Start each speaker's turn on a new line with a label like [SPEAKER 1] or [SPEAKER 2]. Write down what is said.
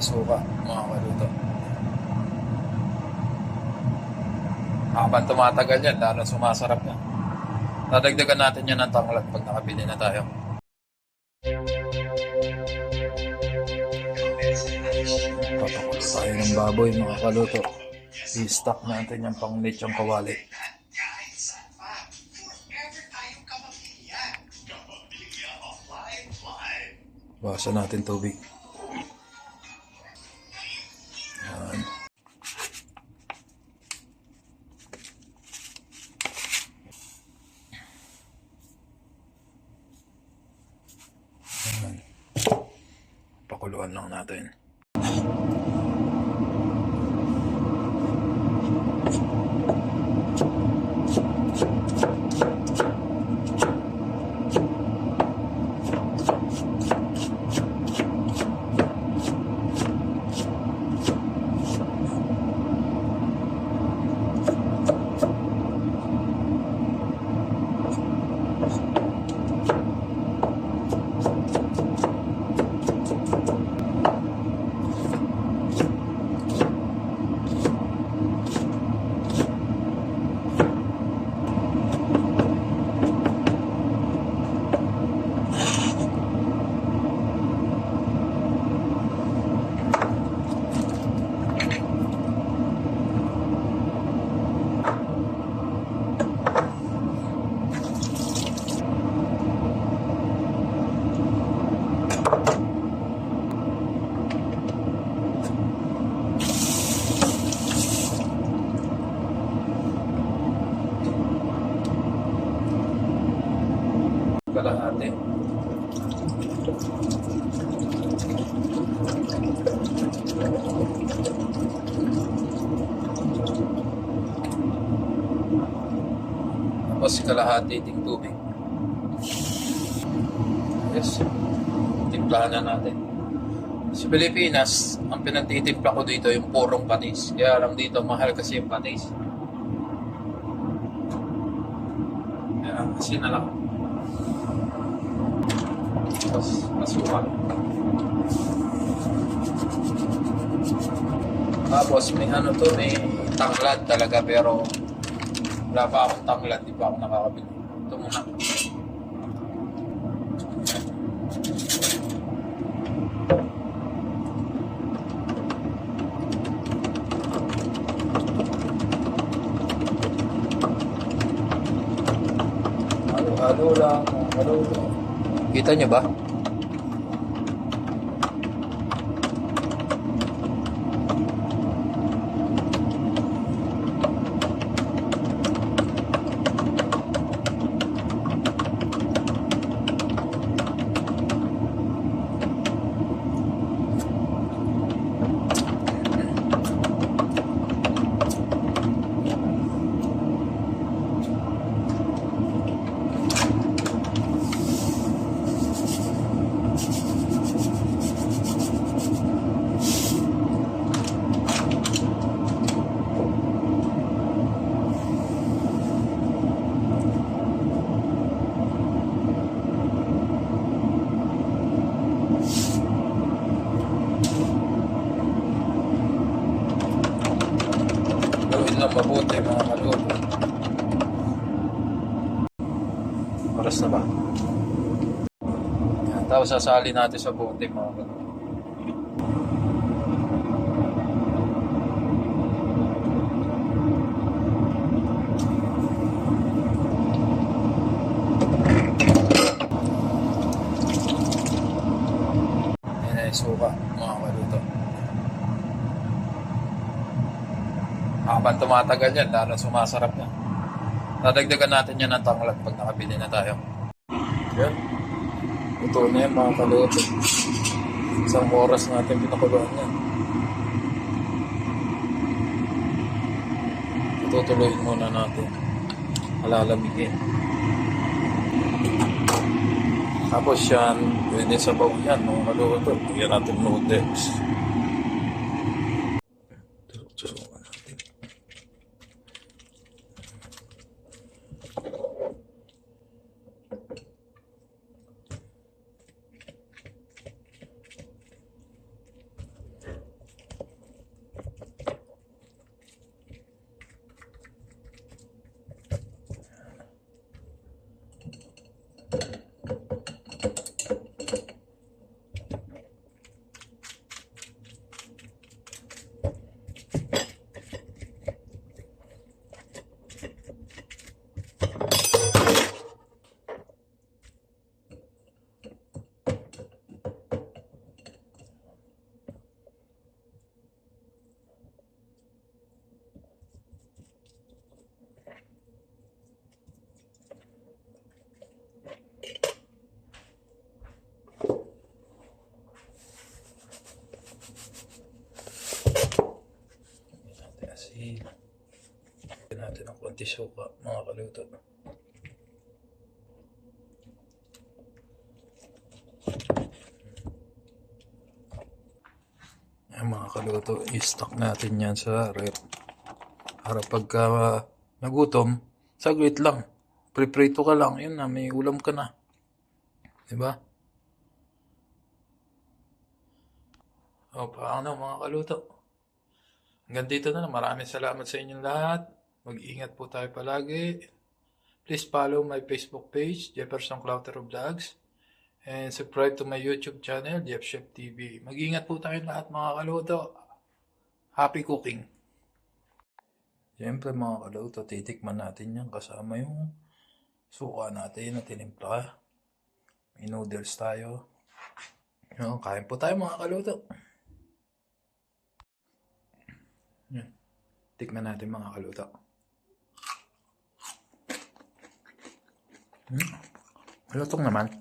[SPEAKER 1] Suka, mga kaluto. Habang tumatagal yan, lalo sumasarap yan. Dadagdagan natin yan ng tanglad pag nakabili na tayo. Papakulo tayo ng baboy, mga kaluto. I-stock natin yung pang lechong kawali. Bawasan natin tubig. Yan. Yan. Pakuluan lang natin. Kalahati. Tapos kalahati ding tubig. Yes. Timplahan na natin. Sa Pilipinas, ang pinagtitimpla ko dito yung purong patis. Kaya lang dito, mahal kasi yung patis. Kaya kasi na lang. Tapos masukan. Tapos may may tanglad talaga, pero wala pa akong tanglad, di pa ako nakakabili. Ito muna. Halo-halo lang, halo. Kita niyo ba? Ng mabuti, mga kaluto. Oras na ba? Yan, tapos sasali natin sa bote, mga kaluto. Yan ay suka, mga kaluto. Habang tumatagal yan, lalo sumasarap yan. Dadagdagan natin yan ng tanglad pag nakabili na tayo. Yan. Ito na yan, mga kaluto. Isang oras natin pinakuluan yan. Tutuloyin muna natin. Alalamigin. Tapos yan, pwede sa baw yan, mga kaluto. Bigyan natin noodles. Tusukan natin. natin ng konti suka, mga kaluto. Ayan, mga kaluto, i-stock natin yan sa rep. Para pagka nagutom, saglit lang. Priprito ka lang, yun na, may ulam ka na. Diba? O, paano mga kaluto? Hanggang dito na lang. Maraming salamat sa inyong lahat. Mag-ingat po tayo palagi. Please follow my Facebook page, Jefferson Clautero Vlogs. And subscribe to my YouTube channel, Jeff Chef TV. Mag-ingat po tayo lahat mga kaluto. Happy cooking! Siyempre mga kaluto, titikman natin yan kasama yung suka natin na tinimpla. May noodles tayo. Kain po tayo mga kaluto. Yan. Tikman natin mga kaluto. Malutong naman.